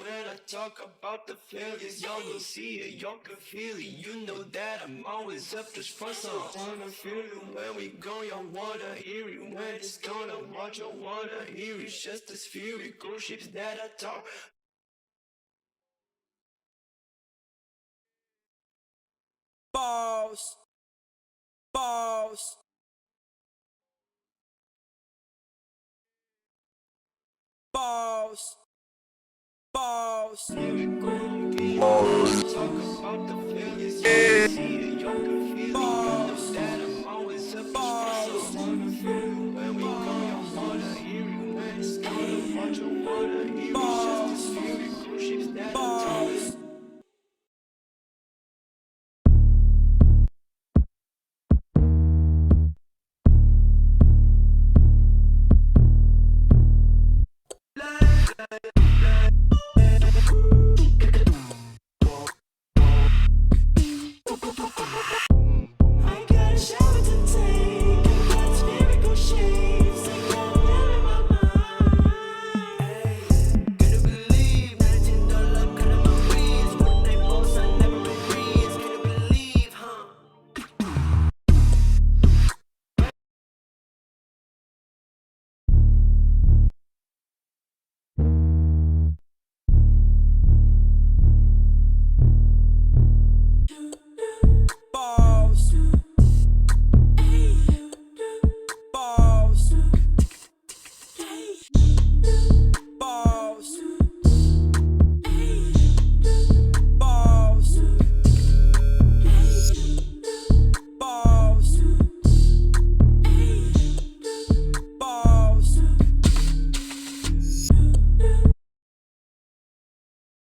When I talk about the failures, y'all will see it, y'all can feel it. You know that I'm always up just for some. Wanna feel it when we go, y'all wanna hear it. When it's gonna watch, y'all wanna hear it. It's just the spherical shapes that I talk. Balls, balls, balls. Balls. Talk about the failures.